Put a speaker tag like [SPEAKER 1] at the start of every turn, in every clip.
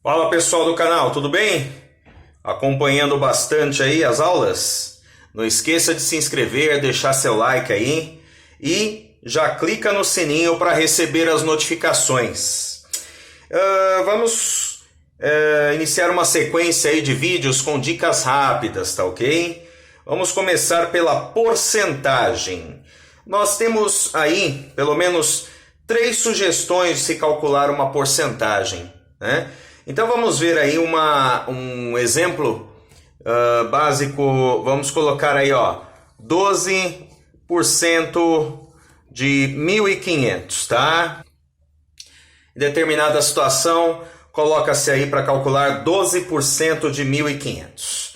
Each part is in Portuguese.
[SPEAKER 1] Fala pessoal do canal, tudo bem? Acompanhando bastante aí as aulas? Não esqueça de se inscrever, deixar seu like aí e já clica no sininho para receber as notificações. Vamos iniciar uma sequência aí de vídeos com dicas rápidas, tá ok? Vamos começar pela porcentagem. Nós temos aí pelo menos 3 sugestões de se calcular uma porcentagem, né? Então vamos ver aí um exemplo básico. Vamos colocar aí 12% de 1.500, tá? Em determinada situação, coloca-se aí para calcular 12% de 1.500.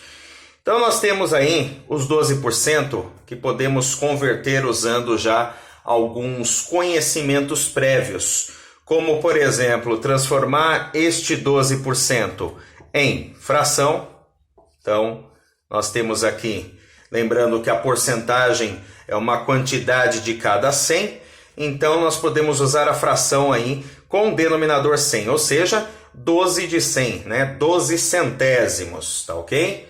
[SPEAKER 1] Então nós temos aí os 12% que podemos converter usando já alguns conhecimentos prévios. Como, por exemplo, transformar este 12% em fração. Então, nós temos aqui, lembrando que a porcentagem é uma quantidade de cada 100. Então, nós podemos usar a fração aí com o denominador 100, ou seja, 12 de 100, né? 12 centésimos, tá ok?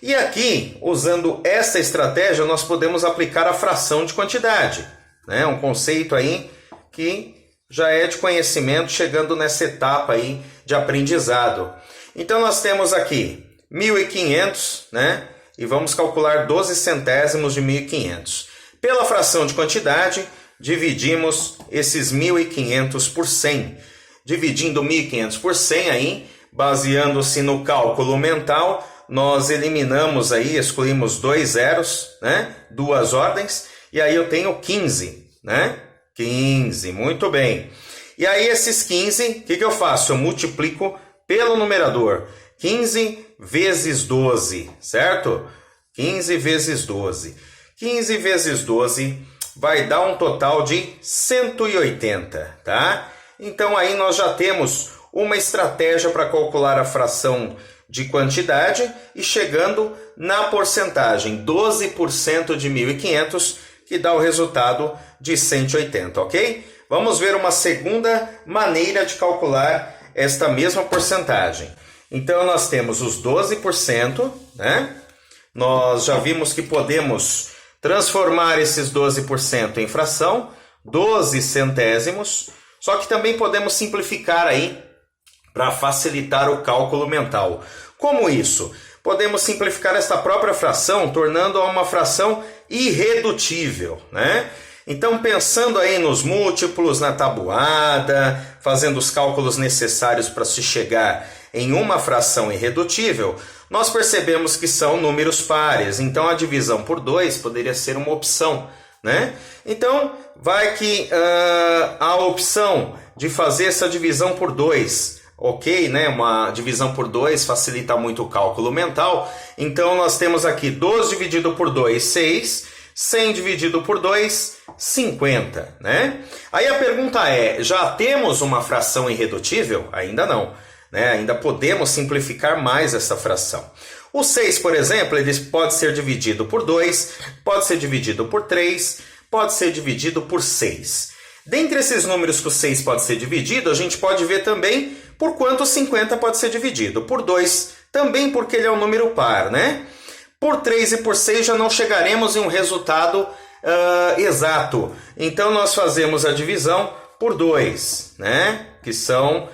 [SPEAKER 1] E aqui, usando essa estratégia, nós podemos aplicar a fração de quantidade, né? Um conceito aí que já é de conhecimento, chegando nessa etapa aí de aprendizado. Então nós temos aqui 1.500, né? E vamos calcular 12 centésimos de 1.500. Pela fração de quantidade, dividimos esses 1.500 por 100. Dividindo 1.500 por 100 aí, baseando-se no cálculo mental, nós eliminamos aí, excluímos 2 zeros, né? 2 ordens, e aí eu tenho 15, né? 15, muito bem. E aí esses 15, o que eu faço? Eu multiplico pelo numerador. 15 vezes 12, certo? 15 vezes 12. 15 vezes 12 vai dar um total de 180, tá? Então aí nós já temos uma estratégia para calcular a fração de quantidade e chegando na porcentagem, 12% de 1.500, que dá o resultado de 180, ok? Vamos ver uma segunda maneira de calcular esta mesma porcentagem. Então, nós temos os 12%, né? Nós já vimos que podemos transformar esses 12% em fração, 12 centésimos, só que também podemos simplificar aí para facilitar o cálculo mental. Como isso? Podemos simplificar esta própria fração, tornando-a uma fração irredutível, né? Então, pensando aí nos múltiplos, na tabuada, fazendo os cálculos necessários para se chegar em uma fração irredutível, nós percebemos que são números pares. Então, a divisão por 2 poderia ser uma opção, né? Então, vai que a opção de fazer essa divisão por 2... Ok, né? Uma divisão por 2 facilita muito o cálculo mental. Então, nós temos aqui 12 dividido por 2, 6. 100 dividido por 2, 50, né? Aí a pergunta é, já temos uma fração irredutível? Ainda não, né? Ainda podemos simplificar mais essa fração. O 6, por exemplo, ele pode ser dividido por 2, pode ser dividido por 3, pode ser dividido por 6. Dentre esses números que o 6 pode ser dividido, a gente pode ver também por quanto o 50 pode ser dividido. Por 2, também porque ele é um número par, né? Por 3 e por 6 já não chegaremos em um resultado exato. Então, nós fazemos a divisão por 2, né? Que são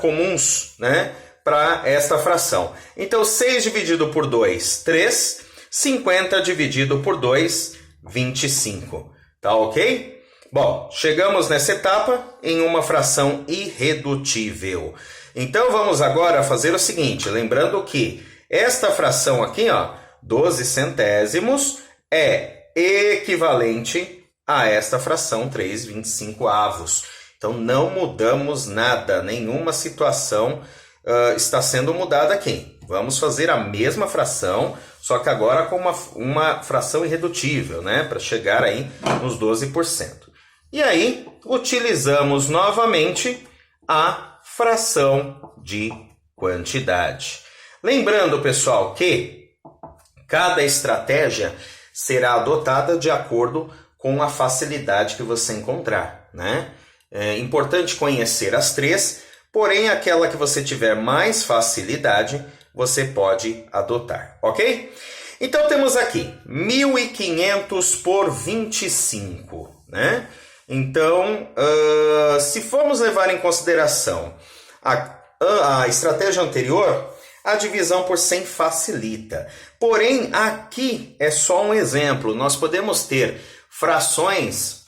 [SPEAKER 1] comuns, né? Para esta fração. Então, 6 dividido por 2, 3. 50 dividido por 2, 25. Tá ok? Bom, chegamos nessa etapa em uma fração irredutível. Então, vamos agora fazer o seguinte, lembrando que esta fração aqui, 12 centésimos, é equivalente a esta fração 3/25 avos. Então, não mudamos nada, nenhuma situação está sendo mudada aqui. Vamos fazer a mesma fração, só que agora com uma fração irredutível, né? Para chegar aí nos 12%. E aí, utilizamos novamente a fração de quantidade. Lembrando, pessoal, que cada estratégia será adotada de acordo com a facilidade que você encontrar, né? É importante conhecer as 3 porém aquela que você tiver mais facilidade, você pode adotar, ok? Então temos aqui 1.500 por 25, né? Então, se formos levar em consideração a estratégia anterior, a divisão por 100 facilita. Porém, aqui é só um exemplo. Nós podemos ter frações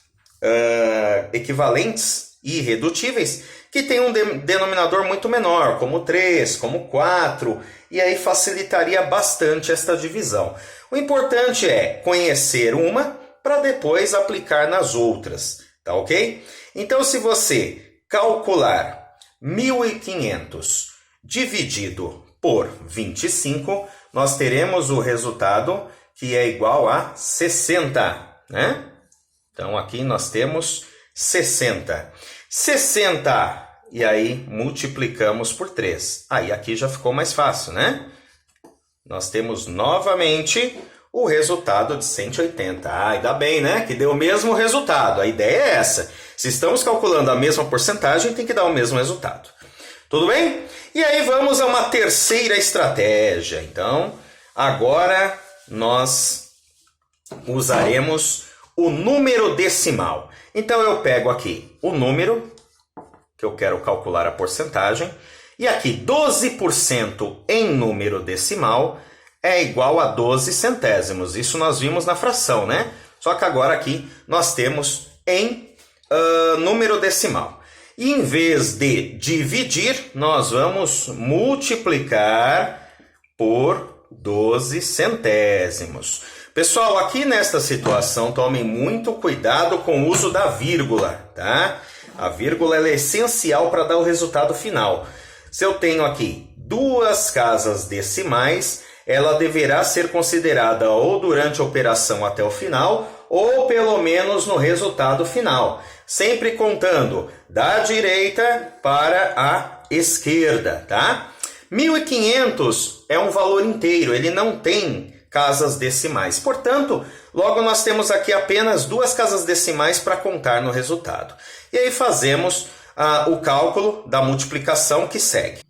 [SPEAKER 1] equivalentes e irredutíveis que têm um denominador muito menor, como 3, como 4, e aí facilitaria bastante esta divisão. O importante é conhecer uma para depois aplicar nas outras, tá ok? Então, se você calcular 1.500 dividido por 25, nós teremos o resultado que é igual a 60, né? Então, aqui nós temos 60. 60, e aí multiplicamos por 3. Aí aqui já ficou mais fácil, né? Nós temos novamente o resultado de 180. Ainda bem, né? Que deu o mesmo resultado. A ideia é essa. Se estamos calculando a mesma porcentagem, tem que dar o mesmo resultado. Tudo bem? E aí vamos a uma terceira estratégia. Então, agora nós usaremos o número decimal. Então, eu pego aqui o número, que eu quero calcular a porcentagem, e aqui 12% em número decimal é igual a 12 centésimos. Isso nós vimos na fração, né? Só que agora aqui nós temos em número decimal. E em vez de dividir, nós vamos multiplicar por 12 centésimos. Pessoal, aqui nesta situação, tomem muito cuidado com o uso da vírgula, tá? A vírgula ela é essencial para dar o resultado final. Se eu tenho aqui duas casas decimais, ela deverá ser considerada ou durante a operação até o final, ou pelo menos no resultado final. Sempre contando da direita para a esquerda, tá? 1.500 é um valor inteiro, ele não tem casas decimais. Portanto, logo nós temos aqui apenas duas casas decimais para contar no resultado. E aí fazemos o cálculo da multiplicação que segue.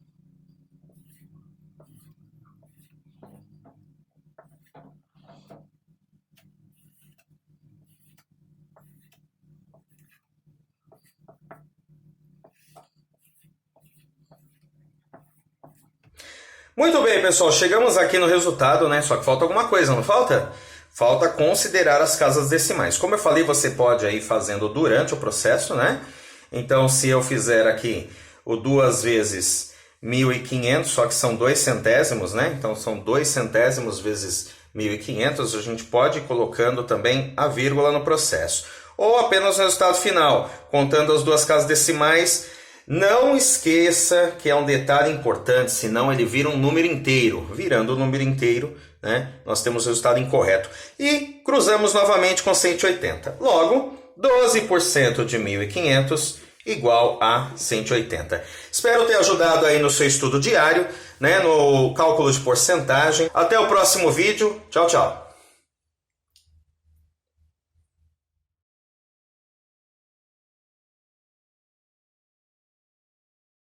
[SPEAKER 1] Muito bem, pessoal, chegamos aqui no resultado, né? Só que falta alguma coisa, não falta? Falta considerar as casas decimais. Como eu falei, você pode ir fazendo durante o processo, né? Então, se eu fizer aqui o 2 vezes 1.500, só que são 2 centésimos, né? Então, são 2 centésimos vezes 1.500, a gente pode ir colocando também a vírgula no processo. Ou apenas o resultado final, contando as duas casas decimais. Não esqueça que é um detalhe importante, senão ele vira um número inteiro. Virando um número inteiro, né, nós temos o resultado incorreto. E cruzamos novamente com 180. Logo, 12% de 1.500 igual a 180. Espero ter ajudado aí no seu estudo diário, né, no cálculo de porcentagem. Até o próximo vídeo. Tchau, tchau.